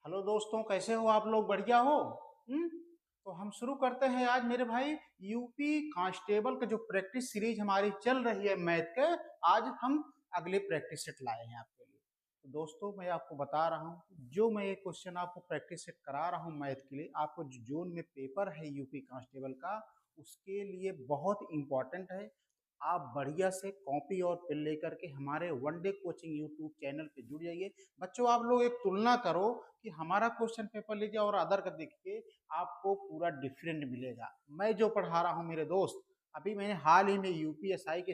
Hello दोस्तों, कैसे हो आप लोग? बढ़िया हो? तो हम शुरू करते हैं आज मेरे भाई। यूपी कांस्टेबल का जो प्रैक्टिस सीरीज हमारी चल रही है मैथ के, आज हम अगले प्रैक्टिस सेट लाए हैं आपके लिए। तो दोस्तों, मैं आपको बता रहा हूँ, जो मैं ये क्वेश्चन आपको प्रैक्टिस सेट करा रहा हूँ मैथ के लिए, आपको जो जोन में पेपर है यूपी कांस्टेबल का, उसके लिए बहुत इंपॉर्टेंट है। आप बढ़िया से कॉपी और पेन लेकर के हमारे वनडे कोचिंग यूट्यूब चैनल पे जुड़ जाइए। बच्चों, आप लोग एक तुलना करो कि हमारा क्वेश्चन पेपर लीजिए और अदर का देखिए, आपको पूरा डिफरेंट मिलेगा। मैं जो पढ़ा रहा हूँ मेरे दोस्त, अभी मैंने हाल ही में यूपीएसआई के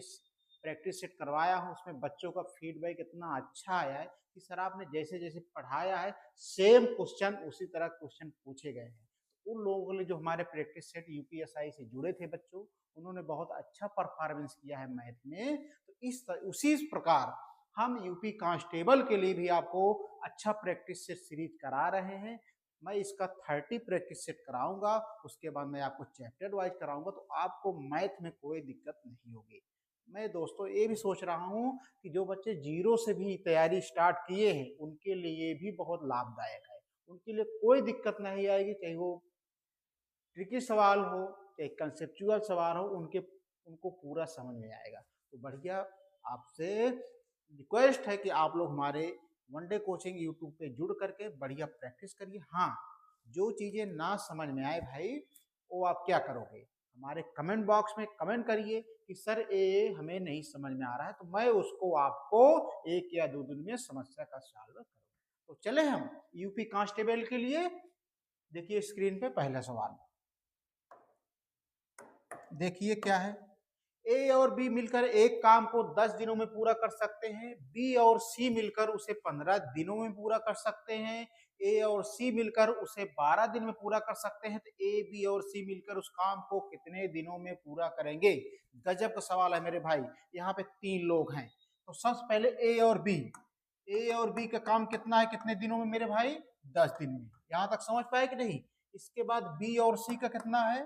प्रैक्टिस सेट करवाया हूँ, उसमें बच्चों का फीडबैक इतना अच्छा आया है कि सर आपने जैसे जैसे पढ़ाया है सेम क्वेश्चन उसी तरह क्वेश्चन पूछे गए हैं। उन लोगों के लिए जो हमारे प्रैक्टिस सेट यूपीएसआई से जुड़े थे बच्चों, उन्होंने बहुत अच्छा परफॉर्मेंस किया है मैथ में। तो उसी प्रकार हम यूपी कांस्टेबल के लिए भी आपको अच्छा प्रैक्टिस सेट सीरीज करा रहे हैं। मैं इसका 30 प्रैक्टिस सेट कराऊंगा, उसके बाद मैं आपको चैप्टर वाइज कराऊंगा, तो आपको मैथ में कोई दिक्कत नहीं होगी। मैं दोस्तों ये भी सोच रहा हूँ कि जो बच्चे जीरो से भी तैयारी स्टार्ट किए हैं उनके लिए भी बहुत लाभदायक है। उनके लिए कोई दिक्कत नहीं आएगी, चाहे वो ट्रिकी सवाल हो चाहे कंसेप्चुअल सवाल हो, उनको पूरा समझ में आएगा। तो बढ़िया, आपसे रिक्वेस्ट है कि आप लोग हमारे वनडे कोचिंग यूट्यूब पे जुड़ करके बढ़िया प्रैक्टिस करिए। हाँ, जो चीजें ना समझ में आए भाई, वो आप क्या करोगे, हमारे कमेंट बॉक्स में कमेंट करिए कि सर ये हमें नहीं समझ में आ रहा है, तो मैं उसको आपको 1 या 2 दिन में समस्या का सॉल्व करूंगा। तो चले हम यूपी कांस्टेबल के लिए। देखिए स्क्रीन पे पहला सवाल, देखिए क्या है। ए और बी मिलकर एक काम को 10 दिनों में पूरा कर सकते हैं। बी और सी मिलकर उसे 15 दिनों में पूरा कर सकते हैं। ए और सी मिलकर उसे 12 दिन में पूरा कर सकते हैं। तो ए बी और सी मिलकर उस काम को कितने दिनों में पूरा करेंगे? गजब का सवाल है मेरे भाई। यहाँ पे 3 लोग हैं, तो सबसे पहले ए और बी का काम कितना है, कितने दिनों में मेरे भाई? 10 दिन में। यहाँ तक समझ पाए कि नहीं? इसके बाद बी और सी का कितना है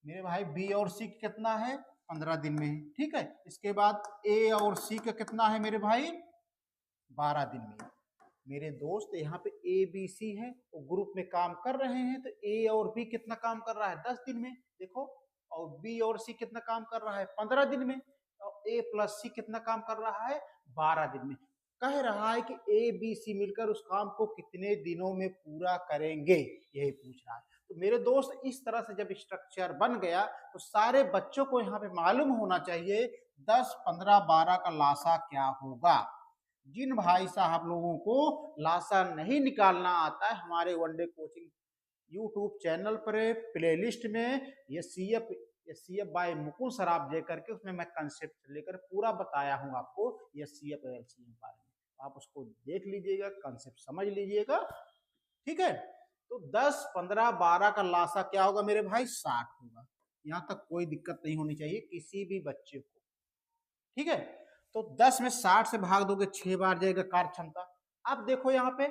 मेरे भाई? बी और सी कितना है? 15 दिन में। ठीक है, इसके बाद ए और सी का कितना है मेरे भाई? 12 दिन में। मेरे दोस्त, यहाँ पे ए बी सी है, वो ग्रुप में काम कर रहे हैं, तो ए और बी कितना काम कर रहा है? 10 दिन में, देखो। और बी और सी कितना काम कर रहा है? 15 दिन में। और ए प्लस सी कितना काम कर रहा है? 12 दिन में। कह रहा है कि ए बी सी मिलकर उस काम को कितने दिनों में पूरा करेंगे, यही पूछ रहा है। तो मेरे दोस्त, इस तरह से जब स्ट्रक्चर बन गया तो सारे बच्चों को यहाँ पे मालूम होना चाहिए 10, 15, 12 का लासा क्या होगा। जिन भाई साहब लोगों को लासा नहीं निकालना आता है, हमारे वनडे कोचिंग यूट्यूब चैनल पर प्लेलिस्ट में S C F by Mukund sir आप दे करके, उसमें मैं कंसेप्ट लेकर पूरा बताया हूँ आपको एस सी एफ बारे में। आप उसको देख लीजिएगा, कंसेप्ट समझ लीजिएगा। ठीक है, तो 10, 15, 12 का लासा क्या होगा मेरे भाई? 60 होगा। यहाँ तक कोई दिक्कत नहीं होनी चाहिए किसी भी बच्चे को। ठीक है, तो 10 में 60 से भाग दोगे 6 बार जाएगा कार्य क्षमता। अब देखो यहाँ पे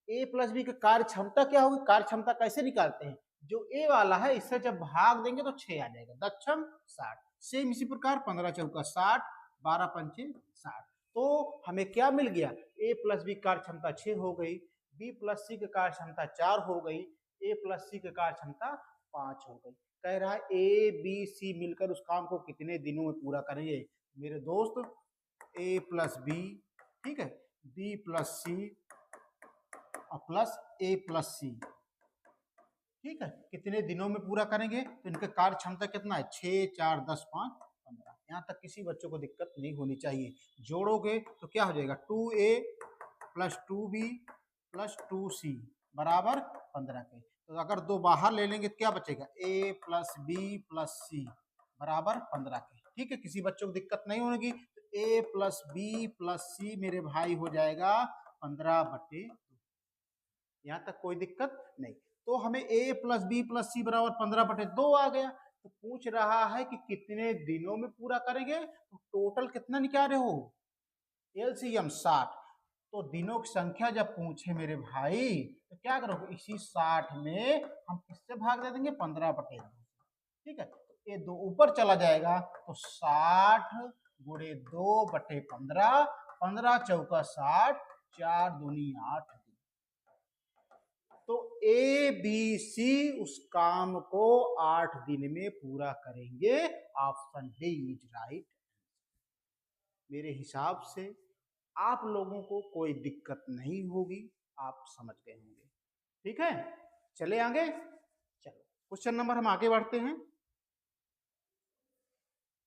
ए प्लस बी का कार्य क्षमता क्या होगी? कार्य क्षमता कैसे निकालते हैं? जो ए वाला है इससे जब भाग देंगे तो 6 आ जाएगा, 10 60। सेम इसी प्रकार 15 चौका 60, 12 पंचे 60। तो हमें क्या मिल गया? ए प्लस बी कार्य क्षमता 6 हो गई, बी प्लस सी की कार्य क्षमता 4 हो गई, ए प्लस सी की कार्य क्षमता 5 हो गई। कह रहा है ए बी सी मिलकर उस काम को कितने दिनों में पूरा करेंगे? मेरे दोस्त, ए प्लस बी, ठीक है, बी प्लस सी और प्लस ए प्लस सी, ठीक है, कितने दिनों में पूरा करेंगे? तो इनका कार्य क्षमता कितना है? 6, 4, 10, 5, 15। यहाँ तक किसी बच्चों को दिक्कत नहीं होनी चाहिए। जोड़ोगे तो क्या हो जाएगा? 2a plus 2b plus 2c बराबर 15 के। तो अगर दो बाहर ले लेंगे तो क्या बचेगा? a प्लस बी प्लस सी बराबर 15 के। ठीक है, किसी बच्चों को दिक्कत नहीं होगी। तो a प्लस बी प्लस सी मेरे भाई हो जाएगा 15/2। यहाँ तक कोई दिक्कत नहीं। तो हमें a प्लस बी प्लस सी बराबर 15/2 आ गया। तो पूछ रहा है कि कितने दिनों में पूरा करेंगे। तो टोटल कितना निकाले हो? एलसीएम 60। तो दिनों की संख्या जब पूछे मेरे भाई, तो क्या करोगे? इसी 60 में हम किससे भाग दे देंगे? 15/2। ठीक है, तो ये 2 ऊपर चला जाएगा, तो 60 गुणे 2/15, 15 चौका 60, 4 दूनी 8 दिन। ए बी सी उस काम को 8 दिन में पूरा करेंगे। Option D is right. मेरे हिसाब से आप लोगों को कोई दिक्कत नहीं होगी, आप समझ गए होंगे। ठीक है, चले आगे। चलो क्वेश्चन नंबर हम आगे बढ़ते हैं।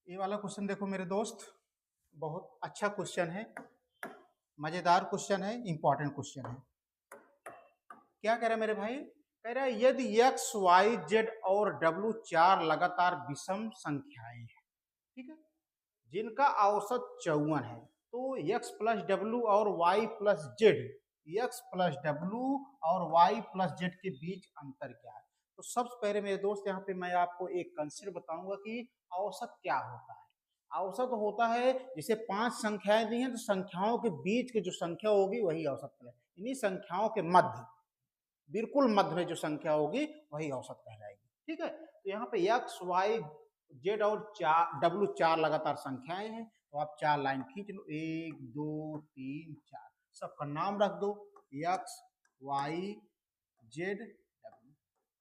ये वाला क्वेश्चन देखो मेरे दोस्त, बहुत अच्छा क्वेश्चन है, मजेदार क्वेश्चन है, इंपॉर्टेंट क्वेश्चन है। क्या कह रहा है मेरे भाई? कह रहा है यदि एक्स वाई जेड और डब्ल्यू 4 लगातार विषम संख्याएं हैं, ठीक है, जिनका औसत 54 है, तो एक्स प्लस डब्ल्यू और Y plus Z, X plus W और वाई प्लस जेड के बीच अंतर क्या है? तो सबसे पहले मेरे दोस्त यहाँ पे मैं आपको एक कंसेप्ट बताऊंगा कि औसत क्या होता है। औसत होता है, जैसे 5 संख्याएं दी हैं तो संख्याओं के बीच की जो संख्या होगी वही औसत है। इन्हीं संख्याओं के मध्य, बिल्कुल मध्य में जो संख्या होगी वही औसत कहलाएगी। ठीक है, तो यहाँ पे एक्स वाई जेड और डब्ल्यू 4 लगातार संख्याएं हैं, तो आप 4 लाइन खींच लो, 1 2 3 4, सबका नाम रख दो एक्स वाई जेड डब्ल्यू।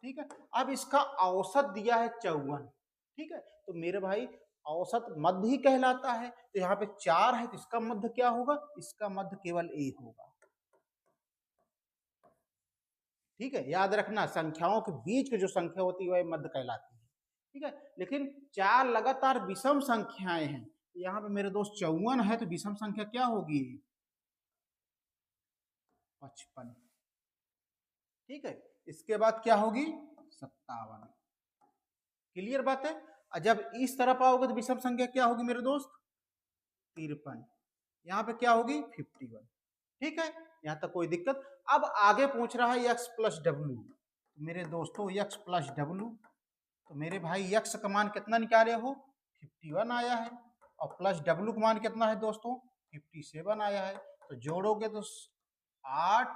ठीक है, अब इसका औसत दिया है 54। ठीक है, तो मेरे भाई औसत मध्य ही कहलाता है, तो यहाँ पे 4 है तो इसका मध्य क्या होगा? इसका मध्य केवल 1 होगा। ठीक है, याद रखना संख्याओं के बीच की जो संख्या होती है वह मध्य कहलाती है। ठीक है, लेकिन 4 लगातार विषम संख्याएं हैं, यहाँ पे मेरे दोस्त 54 है तो विषम संख्या क्या होगी? 55। ठीक है, इसके बाद क्या होगी? 57। क्लियर बात है? और जब इस तरफ आओगे तो विषम संख्या क्या होगी मेरे दोस्त? 53। यहाँ पे क्या होगी? 51। ठीक है, यहाँ तक कोई दिक्कत? अब आगे पूछ रहा है एक्स प्लस डब्ल्यू। तो मेरे दोस्तों एक्स प्लस डब्ल्यू, तो मेरे भाई एक्स का मान कितना निकाले हो? 51 आया है, और प्लस डब्ल्यू का मान कितना है दोस्तों? 57 आया है। तो जोड़ोगे तो 8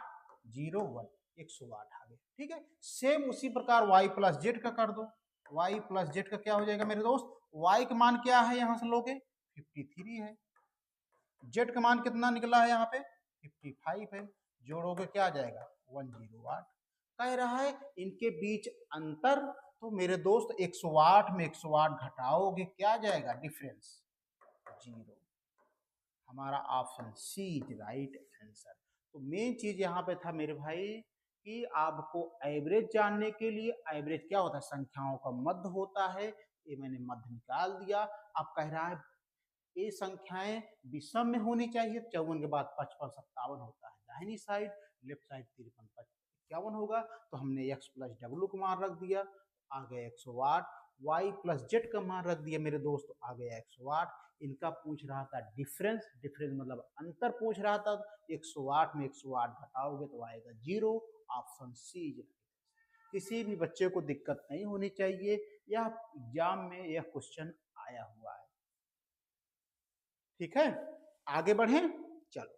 0 1, 108 आ गया। ठीक है, सेम उसी प्रकार वाई प्लस जेड का कर दो। वाई प्लस जेड का क्या हो जाएगा मेरे दोस्त? वाई का मान क्या है यहाँ से लोगे? 53 है। जेड का मान कितना निकला है यहाँ पे? 55 है। जोड़ोगे क्या आ जाएगा? 108। कह रहा है इनके बीच अंतर, तो मेरे दोस्त 108 में 108 घटाओगे क्या आ जाएगा? डिफरेंस 0। हमारा option C is right answer. तो मेन चीज यहाँ पे था मेरे भाई कि आपको एवरेज जानने के लिए, एवरेज क्या होता है? संख्याओं का मध्य होता है। ये मैंने मध्य निकाल दिया। अब कह रहा है ये संख्याएं विषम में होनी चाहिए। 54 के बाद 55 57 होता है दाहिनी साइड, लेफ्ट साइड 53 51 होगा। तो हमने एक्स प्लस डब्ल्यू का मान रख दिया, आ गया 108। वाई प्लस जेड का मान रख दिया मेरे दोस्त, आ गया 108। इनका पूछ रहा था डिफरेंस, डिफरेंस मतलब अंतर पूछ रहा था। 108 में 108 घटाओगे तो आएगा 0। Option C. किसी भी बच्चे को दिक्कत नहीं होनी चाहिए, यह एग्जाम में यह क्वेश्चन आया हुआ है। ठीक है, आगे बढ़ें। चलो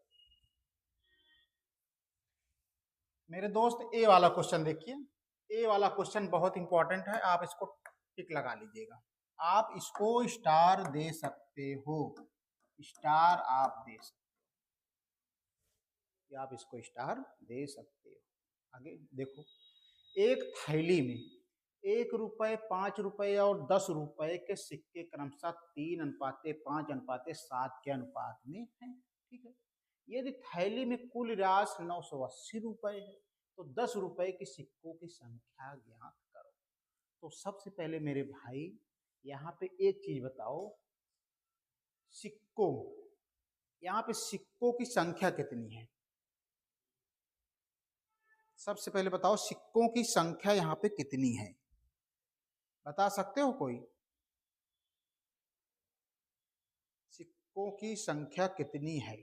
मेरे दोस्त ए वाला क्वेश्चन देखिए। ए वाला क्वेश्चन बहुत इंपॉर्टेंट है, आप इसको टिक लगा लीजिएगा। आप इसको स्टार दे सकते हो, स्टार आप दे सकते हो, आप इसको स्टार दे सकते हो। आगे देखो, एक थैली में 1 रुपए, 5 रुपए और 10 रुपए के सिक्के क्रमशः 3:5:7 के अनुपात में हैं। ठीक है, यदि थैली में कुल राशि 980 रुपए है, तो 10 रुपए के सिक्कों की संख्या ज्ञात करो। तो सबसे पहले मेरे भाई यहाँ पे एक चीज बताओ, सिक्कों, यहाँ पे सिक्कों की संख्या कितनी है? सबसे पहले बताओ सिक्कों की संख्या यहाँ पे कितनी है? बता सकते हो कोई? सिक्कों की संख्या कितनी है?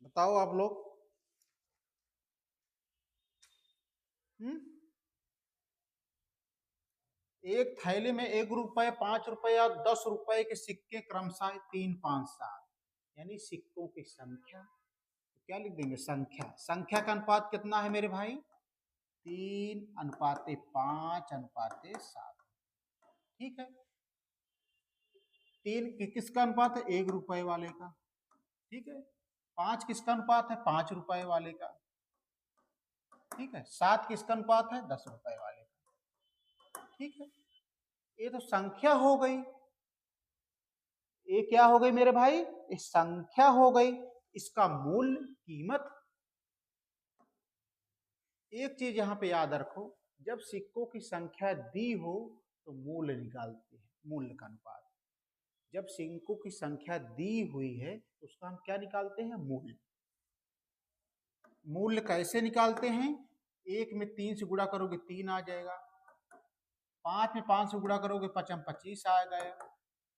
बताओ आप लोग। हम्म, एक थैली में 1 रुपए, 5 रुपए और 10 रुपए के सिक्के क्रमशः 3 5 7, यानी सिक्कों की संख्या। तो क्या लिख देंगे? संख्या। संख्या का अनुपात कितना है मेरे भाई? 3:5:7। ठीक है, 3 किसका अनुपात है? 1 रुपए वाले का। ठीक है, 5 किसका अनुपात है? 5 रुपए वाले का। ठीक है, 7 किसका अनुपात है? 10 रुपए वाले का। ठीक है, ये तो संख्या हो गई। ये क्या हो गई मेरे भाई? ये संख्या हो गई। इसका मूल्य, कीमत। एक चीज यहां पे याद रखो, जब सिक्कों की संख्या दी हो तो मूल्य निकालते हैं, मूल्य का अनुपात। जब सिक्कों की संख्या दी हुई है तो उसका हम क्या निकालते हैं? मूल्य। मूल्य कैसे निकालते हैं? एक में 3 से गुणा करोगे 3 आ जाएगा, 5 में 5 से गुणा करोगे 5 में 25 आ गया,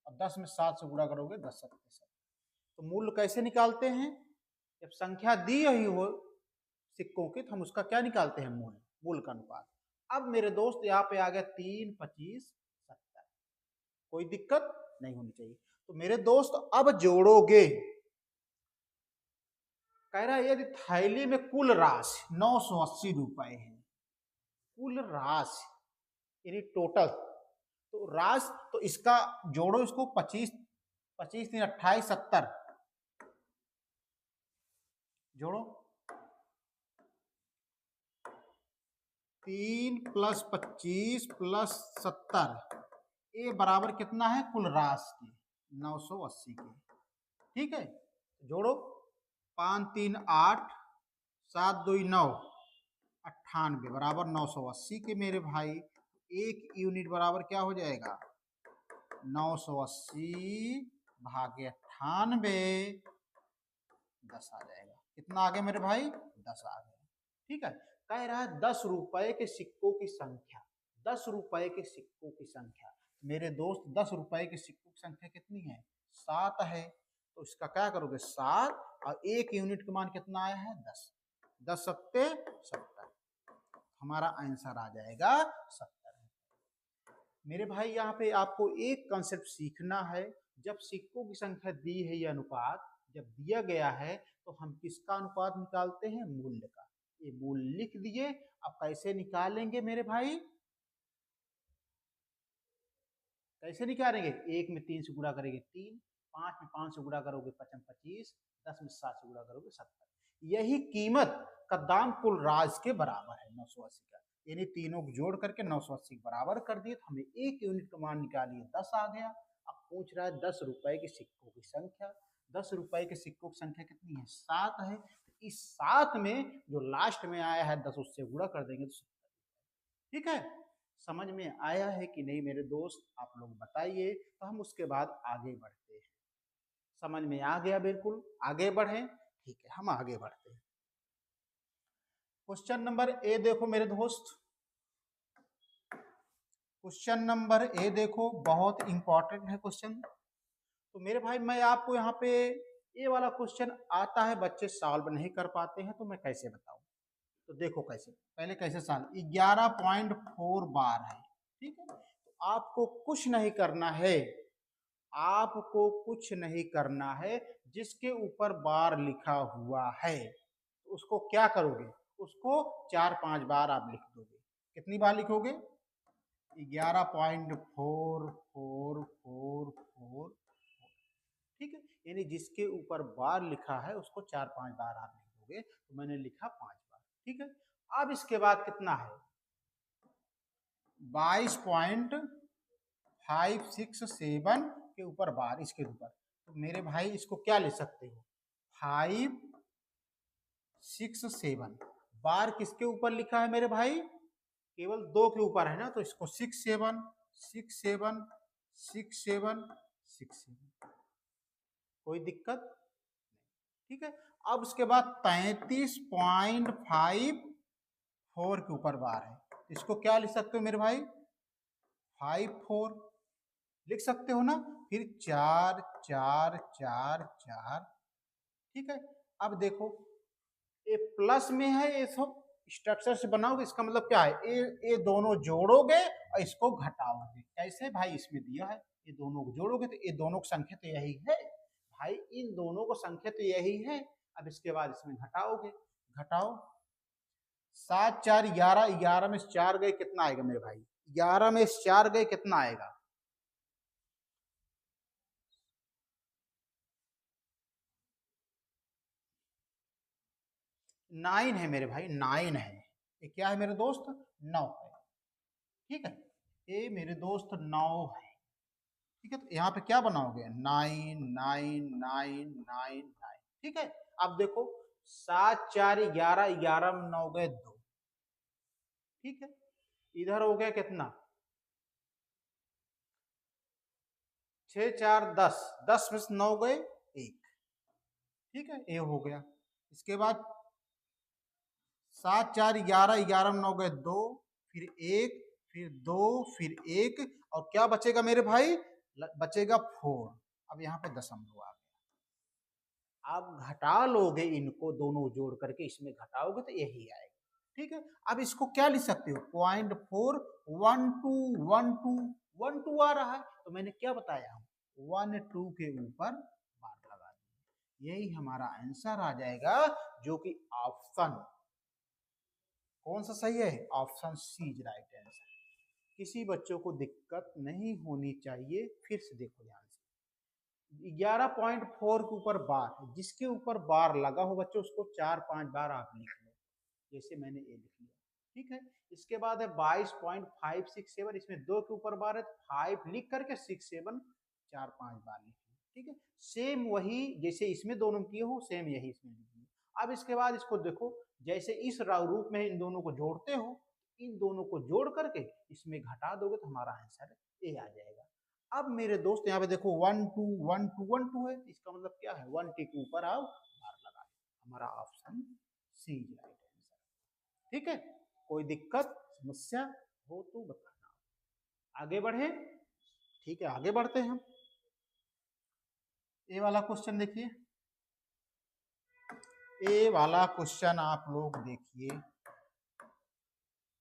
और 10 में 7 से गुणा करोगे 10 7 7। तो मूल्य कैसे निकालते हैं? जब संख्या दी हुई हो सिक्कों की तो हम उसका क्या निकालते हैं? मूल्य, मूल्य का अनुपात। अब मेरे दोस्त यहाँ पे आ गया 3 25 70, कोई दिक्कत नहीं होनी चाहिए। तो मेरे दोस्त अब जोड़ोगे, कह रहा है यदि थैली में कुल राशि 980 रुपए है, कुल राशि यानी टोटल, तो राशि तो इसका जोड़ो, इसको 25 25 3 28 70 जोड़ो, 3 + 25 + 70, ये बराबर कितना है? कुल राशि की 980 के। ठीक है, जोड़ो, 5 3 8 7 2 9 98 बराबर 980 के मेरे भाई। एक यूनिट बराबर क्या हो जाएगा? 980 भागे 98, 10 आ जाएगा। कितना आ गया मेरे भाई? 10 आ गया। ठीक है, कह रहा है 10 रुपए के सिक्कों की संख्या, 10 रुपए के सिक्कों की संख्या। मेरे दोस्त 10 रुपए के सिक्कों की संख्या कितनी है? 7 है। तो इसका क्या करोगे? 7, और एक यूनिट का मान कितना आया है? 10। 10 सत्ते 70, हमारा आंसर आ जाएगा 70। मेरे भाई यहाँ पे आपको एक कंसेप्ट सीखना है, जब सिक्कों की संख्या दी है, ये अनुपात जब दिया गया है तो हम किसका अनुपात निकालते हैं? मूल्य का। ये मूल्य लिख दिए। अब कैसे निकालेंगे मेरे भाई? कैसे निकालेंगे? एक में 3 से गुणा करेंगे 3, 5 में 5 से गुणा करोगे 5 25, 10 में 7 से गुणा करोगे 70। यही कीमत का दाम कुल राशि के बराबर है 980 का। यानी तीनों को जोड़ करके 980 के बराबर कर दिए तो हमें एक यूनिट का मान निकालिए, 10 आ गया। अब पूछ रहा है 10 रुपए के सिक्कों की संख्या। 10 रुपए के सिक्कों की संख्या कितनी है? 7 है। इस 7 में जो लास्ट में आया है 10, उससे गुणा कर देंगे तो 70। ठीक है, समझ में आया है कि नहीं मेरे दोस्त? आप लोग बताइए, तो हम उसके बाद आगे बढ़ते हैं। समझ में आ गया? बिल्कुल, आगे बढ़े। ठीक है, हम आगे बढ़ते हैं। क्वेश्चन नंबर ए देखो मेरे दोस्त, क्वेश्चन नंबर ए देखो, बहुत इंपॉर्टेंट है क्वेश्चन। तो मेरे भाई मैं आपको यहाँ पे, ये वाला क्वेश्चन आता है, बच्चे सॉल्व नहीं कर पाते हैं, तो मैं कैसे बताऊं? तो देखो कैसे, पहले कैसे सॉल्व। 11.4 बार है। ठीक है, तो आपको कुछ नहीं करना है, आपको कुछ नहीं करना है। जिसके ऊपर बार लिखा हुआ है तो उसको क्या करोगे? उसको 4-5 बार आप लिख दोगे। कितनी बार लिखोगे? 11.4444। ठीक है, यानी जिसके ऊपर बार लिखा है उसको 4-5 बार आप लिख दोगे। तो मैंने लिखा 5 बार। ठीक है, अब इसके बाद कितना है? 22.567 के ऊपर बार, इसके ऊपर। तो मेरे भाई इसको क्या ले सकते हो? 567 बार किसके ऊपर लिखा है मेरे भाई? केवल 2 के ऊपर है ना, तो इसको 67 67 67 67, कोई दिक्कत नहीं। ठीक है, अब उसके बाद 33.54 के ऊपर बार है, इसको क्या लिख सकते हो मेरे भाई? 54 लिख सकते हो ना। फिर 4 4 4 4। ठीक है, अब देखो ये प्लस में है, ये सब स्ट्रक्चर से बनाओगे, इसका मतलब क्या है? ये दोनों जोड़ोगे और इसको घटाओगे। कैसे भाई? इसमें दिया है, ये दोनों को जोड़ोगे तो ये दोनों की संख्या तो यही है भाई, इन दोनों को संख्या तो यही है। अब इसके बाद इसमें घटाओगे, घटाओ। 7 4 11, 11 में से 4 गए, कितना आएगा मेरे भाई? 11 में से 4 गए, कितना आएगा? 9 है मेरे भाई, 9 है। ये क्या है मेरे दोस्त, 9 है। ठीक है, ये मेरे दोस्त 9 है। ठीक है, तो यहाँ पे क्या बनाओगे, 9 9 9 9 9। ठीक है, अब देखो 7 4 11, 11 में 9 गए 2। ठीक है, इधर हो गया कितना, 6 4 10, 10 में से 9 गए 1। ठीक है, ये हो गया। इसके बाद 7 4 11, 11 में 9 गए 2, फिर 1, फिर 2, फिर 1, और क्या बचेगा मेरे भाई, बचेगा 4। अब यहाँ पे दशमलव आ गया। आप घटा लोगे इनको दोनों जोड़ करके, इसमें घटाओगे तो यही आएगा। ठीक है, अब इसको क्या लिख सकते हो, 0.4 1 2 1 2 1 2 आ रहा है, तो मैंने क्या बताया हूँ, 1 2 के ऊपर बार लगा दिया, यही हमारा आंसर आ जाएगा, जो कि ऑप्शन कौन सा सही है, option C is right answer. किसी बच्चों को दिक्कत नहीं होनी चाहिए। फिर से देखो ध्यान से, 11.4 के ऊपर बार है, जिसके ऊपर बार लगा हो बच्चों उसको 4 5 बार आप लिख लो, जैसे मैंने ये लिख लिया। ठीक है, इसके बाद है 22.567, इसमें 2 के ऊपर बार है, 5 लिख करके 6 7 4 5 बार लिख लो। ठीक है, सेम वही जैसे इसमें दोनों किए हो, सेम यही इसमें लिखिए। अब इसके बाद इसको देखो, जैसे इस रूप में इन दोनों को जोड़ते हो, इन दोनों को जोड़ करके इसमें घटा दोगे तो हमारा आंसर ए आ जाएगा। अब मेरे दोस्त यहाँ पे देखो 1 2 1 2 1 2 है, इसका मतलब क्या है, 1 टिक ऊपर आओ बार लगा, हमारा ऑप्शन सी राइट आंसर। ठीक है, कोई दिक्कत समस्या हो तो बताना। आगे बढ़े। ठीक है, आगे बढ़ते हैं हम। ए वाला क्वेश्चन देखिए, ए वाला क्वेश्चन आप लोग देखिए,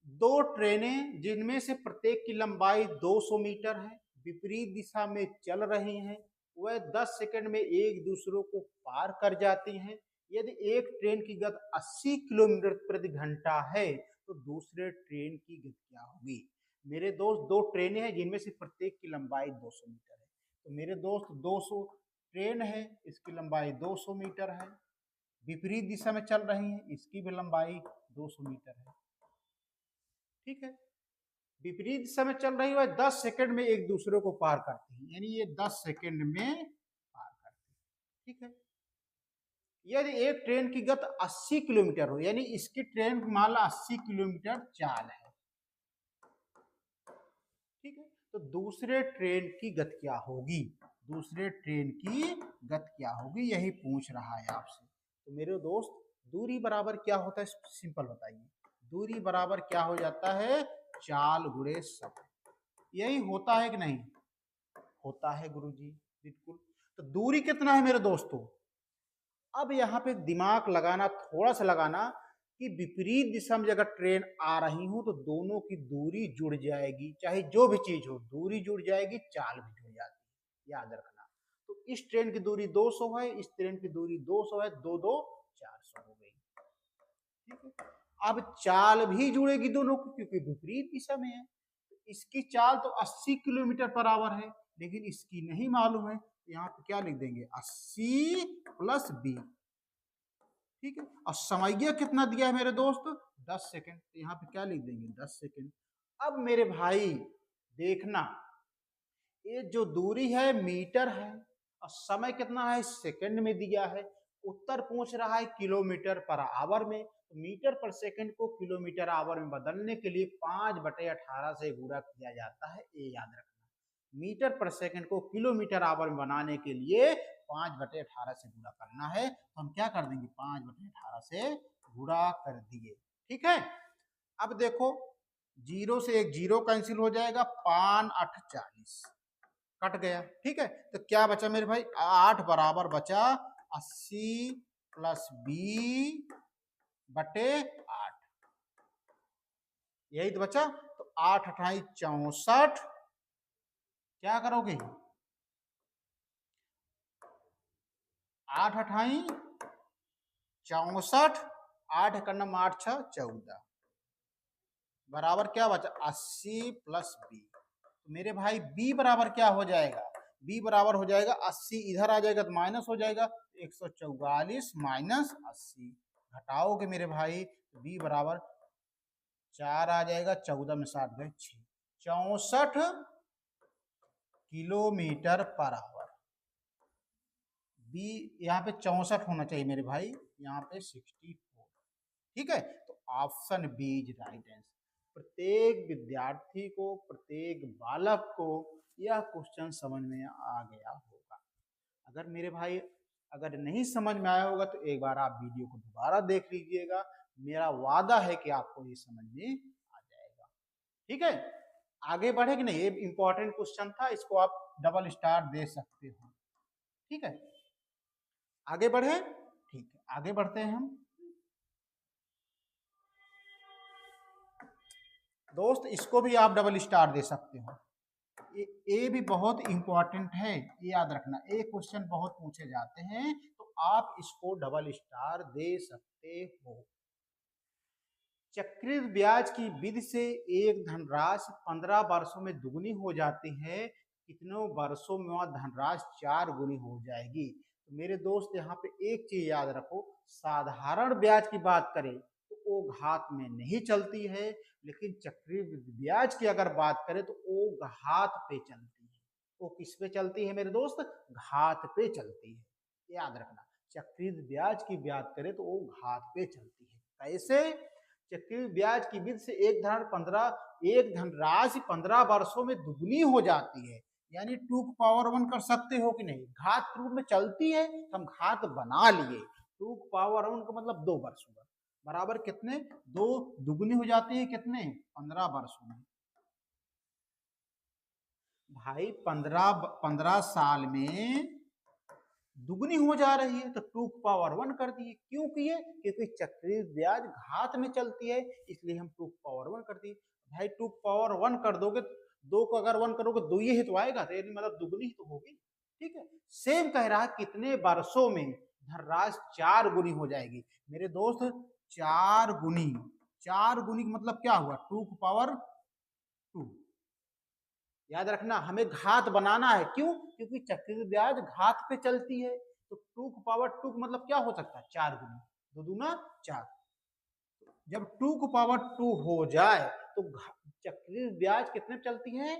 दो ट्रेनें जिनमें से प्रत्येक की लंबाई 200 मीटर है, विपरीत दिशा में चल रही हैं, वह 10 सेकंड में एक दूसरे को पार कर जाती हैं। यदि एक ट्रेन की गति 80 किलोमीटर प्रति घंटा है तो दूसरे ट्रेन की गति क्या होगी। मेरे दोस्त, दो ट्रेनें हैं जिनमें से प्रत्येक की लंबाई 200 मीटर है। तो मेरे दोस्त 200 ट्रेन है, इसकी लंबाई 200 मीटर है, विपरीत दिशा में चल रही है, इसकी भी लंबाई 200 मीटर है। ठीक है, विपरीत दिशा में चल रही है, 10 सेकंड में एक दूसरे को पार करती है, यानी ये 10 सेकंड में पार करती है। ठीक है, यदि एक ट्रेन की गति 80 किलोमीटर हो, यानी इसकी ट्रेन मान लो 80 किलोमीटर चाल है। ठीक है, तो दूसरे ट्रेन की गति क्या होगी, दूसरे ट्रेन की गति क्या होगी, यही पूछ रहा है आपसे। तो मेरे दोस्त, दूरी बराबर क्या होता है, सिंपल बताइए, दूरी बराबर क्या हो जाता है, चाल गुणे समय। यही होता है कि नहीं होता है गुरुजी, बिल्कुल। तो दूरी कितना है मेरे दोस्तों, अब यहाँ पे दिमाग लगाना, थोड़ा सा लगाना, कि विपरीत दिशा में अगर ट्रेन आ रही हो तो दोनों की दूरी जुड़ जाएगी, चाहे जो भी चीज हो दूरी जुड़ जाएगी, चाल भी जुड़ जाती है, याद रखना। तो इस ट्रेन की दूरी 200 है, इस ट्रेन की दूरी 200 है, 2 2 400 हो गई। ठीक है, अब चाल भी जुड़ेगी दोनों की, क्योंकि विपरीत दिशा में है। इसकी चाल तो 80 किलोमीटर पर आवर है, लेकिन इसकी नहीं मालूम है, यहाँ पे क्या लिख देंगे, 80 प्लस बी। ठीक है, और समय कितना दिया है मेरे दोस्त, 10 सेकंड, तो यहाँ पे क्या लिख देंगे, 10 सेकंड। अब मेरे भाई देखना, ये जो दूरी है मीटर है, और समय कितना है, सेकंड में दिया है। उत्तर पूछ रहा है किलोमीटर पर आवर में, तो मीटर पर सेकंड को किलोमीटर आवर में बदलने के लिए 5/18 से गुणा किया जाता है, ये याद रखना। मीटर पर सेकंड को किलोमीटर आवर में बनाने के लिए 5/18 से गुणा करना है, तो हम क्या कर देंगे, 5/18 से गुणा कर दिए। ठीक है, अब देखो, जीरो से एक जीरो कैंसिल हो जाएगा, 5 8 40 कट गया। ठीक है, तो क्या बचा मेरे भाई, 8 बराबर बचा 80 प्लस बी बटे 8, यही तो बचा। तो 8 अठाई 64, क्या करोगे, 8 अठाई 64, 8 का नम 8 6 14, बराबर क्या बचा, 80 प्लस बी। तो मेरे भाई बी बराबर क्या हो जाएगा, बी बराबर हो जाएगा 80, इधर आ जाएगा तो माइनस हो जाएगा, 144 माइनस 80, घटाओगे मेरे भाई, बी बराबर 4 आ जाएगा, 14 में 60 गए 6, 64 किलोमीटर पर आवर। बी यहाँ पे 64 होना चाहिए मेरे भाई, यहाँ पे 64। ठीक है, तो option B is right answer. प्रत्येक विद्यार्थी को, प्रत्येक बालक को यह क्वेश्चन समझ में आ गया होगा। अगर मेरे भाई अगर नहीं समझ में आया होगा तो एक बार आप वीडियो को दोबारा देख लीजिएगा, मेरा वादा है कि आपको ये समझ में आ जाएगा। ठीक है, आगे बढ़े कि नहीं, ये इंपॉर्टेंट क्वेश्चन था, इसको आप डबल स्टार दे सकते हो। ठीक है, आगे बढ़े। ठीक है, आगे बढ़ते हैं हम। दोस्त इसको भी आप डबल स्टार दे सकते हो, ये भी बहुत इंपॉर्टेंट है, ये याद रखना, एक क्वेश्चन बहुत पूछे जाते हैं तो आप इसको डबल स्टार दे सकते हो। चक्रवृद्धि ब्याज की विधि से एक धनराशि 15 वर्षों में दुगनी हो जाती है, कितनों वर्षों में वह धनराशि 4 गुनी हो जाएगी। तो मेरे दोस्त यहाँ पे एक चीज याद रखो, साधारण ब्याज की बात करें तो वो घात में नहीं चलती है, लेकिन चक्रवृद्धि ब्याज की अगर बात करें तो वो घात पे चलती है। वो किस पे चलती है मेरे दोस्त, घात पे चलती है, याद रखना। चक्रवृद्धि ब्याज की बात करें तो वो घात पे चलती है। कैसे? चक्रवृद्धि ब्याज की विधि से एक धनराशि 15 वर्षों में दुगनी हो जाती है, यानी 2 की पावर 1 कर सकते हो कि नहीं, घात रूप में चलती है तो हम घात बना लिए, 2 की पावर 1 का मतलब 2 वर्ष हुआ, बराबर कितने, 2 दुगनी हो जाती है कितने, 15 वर्षों में। भाई 15 साल में दुगनी हो जा रही है तो 2 की पावर 1 कर दिए। क्यों किए? क्योंकि चक्रवृद्धि ब्याज घात में चलती है, इसलिए हम 2 की पावर 1 कर दिए। भाई 2 की पावर 1 कर दोगे, 2 को अगर 1 करोगे 2 ही तो आएगा, तो मतलब दुगनी ही तो होगी। ठीक है, सेम कह रहा है कितने वर्षों में धनराशि 4 गुनी हो जाएगी। मेरे दोस्त 4 गुनी, 4 गुनी मतलब क्या हुआ, 2 की पावर 2। याद रखना, हमें घात बनाना है, क्यों? क्योंकि चक्रवृद्धि ब्याज घात पे चलती है, तो 2 की पावर 2 मतलब क्या हो सकता है, 4 गुना, 2 दूना 4। जब 2 की पावर 2 हो जाए तो चक्रवृद्धि ब्याज कितने पे चलती है,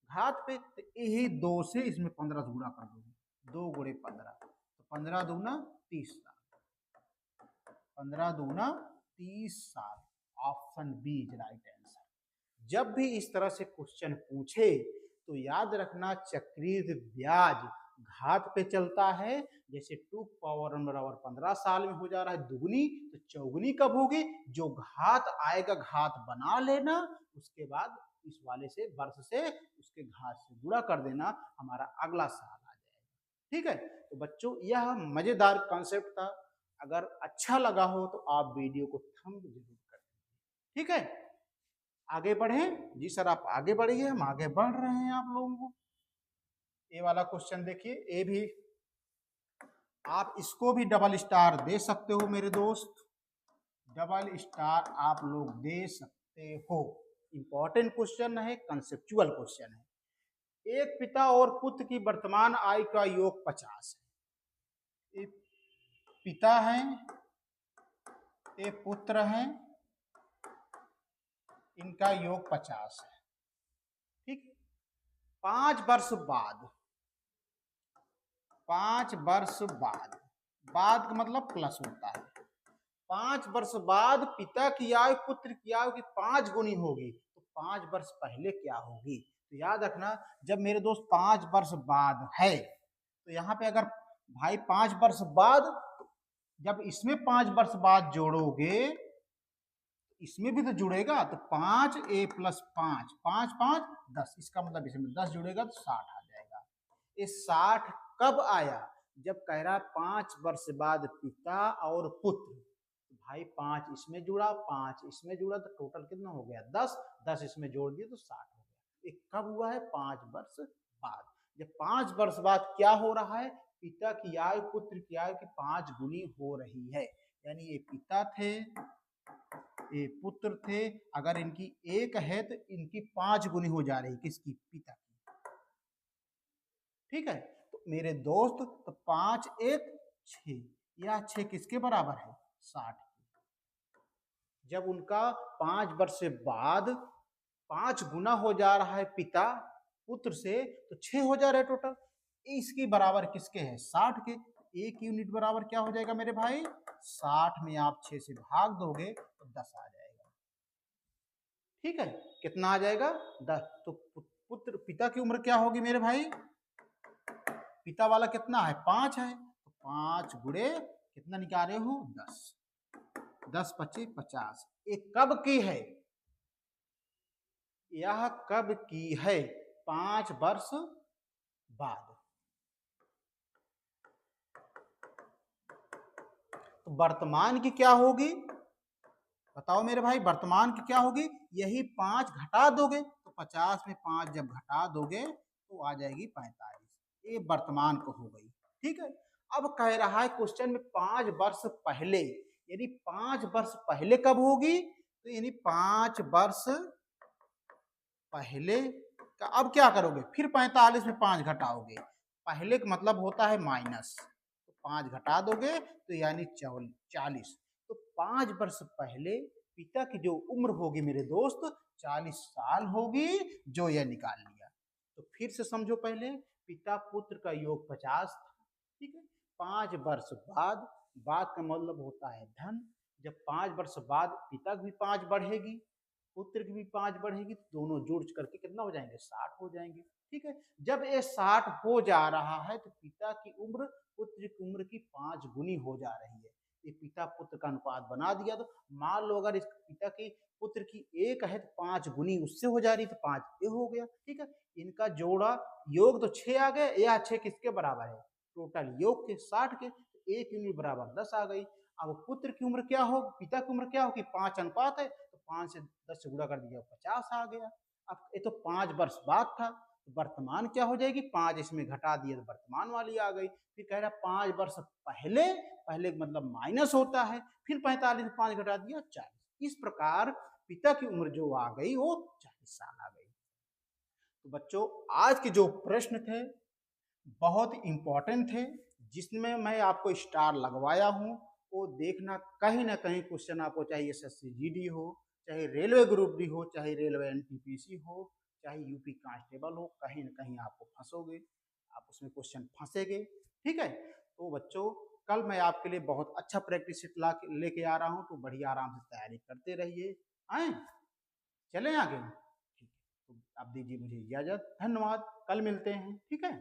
घात पे, तो यही 2 से इसमें 15 गुणा कर दोगे, 2 गुणे 15, तो 15 दूना 30 साल, 15 दूना 30 साल। Option B is right answer. जब भी इस तरह से क्वेश्चन पूछे तो याद रखना चक्रवृद्धि ब्याज घात पे चलता है। जैसे 2 पावर 1 बराबर 15 साल में हो जा रहा है दुगनी, तो चौगुनी कब होगी, जो घात आएगा घात बना लेना, उसके बाद इस वाले से वर्ष से उसके घात से गुणा कर देना, हमारा अगला साल आ जाएगा। ठीक है, तो बच्चों यह मजेदार कॉन्सेप्ट था, अगर अच्छा लगा हो तो आप वीडियो को थंब जरूर करें। ठीक है, आगे बढ़े। जी सर आप आगे बढ़िए, हम आगे बढ़ रहे हैं आप लोगों को। ये वाला क्वेश्चन देखिए, ये भी आप इसको भी डबल स्टार दे सकते हो मेरे दोस्त, डबल स्टार आप लोग दे सकते हो। इंपॉर्टेंट क्वेश्चन है, कंसेप्चुअल क्वेश्चन है। एक पिता और पुत्र की वर्तमान आय का योग 50 है। एक पिता है, एक पुत्र है, इनका योग 50 है। ठीक, 5 वर्ष बाद, 5 वर्ष बाद, बाद का मतलब प्लस होता है, 5 वर्ष बाद पिता की आयु पुत्र की आयु की 5 गुनी होगी, तो 5 वर्ष पहले क्या होगी। तो याद रखना, जब मेरे दोस्त 5 वर्ष बाद है तो यहाँ पे अगर भाई 5 वर्ष बाद, जब इसमें 5 वर्ष बाद जोड़ोगे इसमें भी तो जुड़ेगा, तो 5a प्लस 5, 5 5 10, इसका मतलब इसमें 10 जुड़ेगा तो 60 आ जाएगा। ये 60 कब आया, जब कह रहा 5 वर्ष बाद पिता और पुत्र, तो भाई 5 इसमें जुड़ा 5 इसमें जुड़ा, तो टोटल कितना हो गया 10, 10 इसमें जोड़ दिए तो 60 हो गया। ये कब हुआ है, 5 वर्ष बाद। जब 5 वर्ष बाद क्या हो रहा है, पिता की आयु पुत्र की आयु की 5 गुनी हो रही है, यानी ये पिता थे, ये पुत्र थे, अगर इनकी एक है तो इनकी 5 गुनी हो जा रही, किसकी, पिता की। ठीक है, तो मेरे दोस्त तो 5 1 6, यह 6 किसके बराबर है, 60। जब उनका 5 वर्ष से बाद 5 गुना हो जा रहा है पिता पुत्र से, तो 6 हो जा रहा है टोटल। इसकी बराबर किसके है? 60 के। एक यूनिट बराबर क्या हो जाएगा मेरे भाई? 60 में आप 6 से भाग दोगे तो 10 आ जाएगा। ठीक है, कितना आ जाएगा? 10। तो पुत्र पिता की उम्र क्या होगी मेरे भाई? पिता वाला कितना है? 5 है, तो 5 गुणे कितना निकाले हो? 10। 10 25 50। ये कब की है? यह कब की है? 5 वर्ष बाद। तो वर्तमान की क्या होगी? बताओ मेरे भाई, वर्तमान की क्या होगी? यही 5 घटा दोगे तो 50 में 5 जब घटा दोगे तो आ जाएगी 45। ये वर्तमान को हो गई। ठीक है, अब कह रहा है क्वेश्चन में 5 वर्ष पहले, यानी 5 वर्ष पहले कब होगी? तो यानी 5 वर्ष पहले का अब क्या करोगे? फिर 45 में 5 घटाओगे। पहले का मतलब होता है माइनस, तो 5 घटा दोगे तो यानी 40। तो 5 वर्ष पहले पिता की जो उम्र होगी मेरे दोस्त, 40 साल होगी, जो यह निकाल लिया। तो फिर से समझो, पहले पिता पुत्र का योग 50 था। ठीक है, 5 वर्ष बाद, बाद का मतलब होता है धन। जब 5 वर्ष बाद पिता की भी 5 बढ़ेगी, पुत्र की भी 5 बढ़ेगी, तो दोनों जोड़ करके कितना हो जाएंगे? 60 हो जाएंगे। ठीक है, जब ये 60 हो जा रहा है तो पिता की उम्र पुत्र की उम्र की 5 गुनी हो जा रही है। ये पिता पुत्र का अनुपात बना दिया। तो मान लो अगर इस पिता की पुत्र की 1 है तो 5 गुनी उससे हो जा रही, तो 5 ये हो गया। ठीक है, इनका जोड़ा योग तो 6 आ गए, या 6 किसके बराबर है? टोटल योग के 60 के। 1 यूनिट बराबर 10 आ गई। अब पुत्र की उम्र क्या हो, पिता की उम्र क्या होगी? 5 अनुपात है, तो 5 से 10 से गुणा कर दिया, 50 आ गया। अब ये तो 5 वर्ष बाद था, तो वर्तमान क्या हो जाएगी? 5 इसमें घटा दिए तो वर्तमान वाली आ गई। फिर कह रहा 5 वर्ष पहले, पहले मतलब माइनस होता है, फिर 45 में 5 घटा दिया, 40। इस प्रकार पिता की उम्र जो आ गई वो 40 साल आ गई। तो बच्चों, आज के जो प्रश्न थे बहुत इंपॉर्टेंट थे, जिसमें मैं आपको स्टार लगवाया हूँ। वो देखना, कहीं ना कहीं क्वेश्चन आपको, चाहे एसएससी जीडी हो, चाहे रेलवे ग्रुप डी हो, चाहे रेलवे एनटीपीसी हो, चाहे यूपी कांस्टेबल हो, कहीं ना कहीं आपको फंसोगे, आप उसमें क्वेश्चन फंसेगे। ठीक है, तो बच्चों, कल मैं आपके लिए बहुत अच्छा प्रैक्टिस सेट ला लेके आ रहा हूँ, तो बढ़िया आराम से तैयारी करते रहिए। आए, चलें आगे? ठीक है, तो आप दीजिए मुझे इजाजत। धन्यवाद, कल मिलते हैं। ठीक है।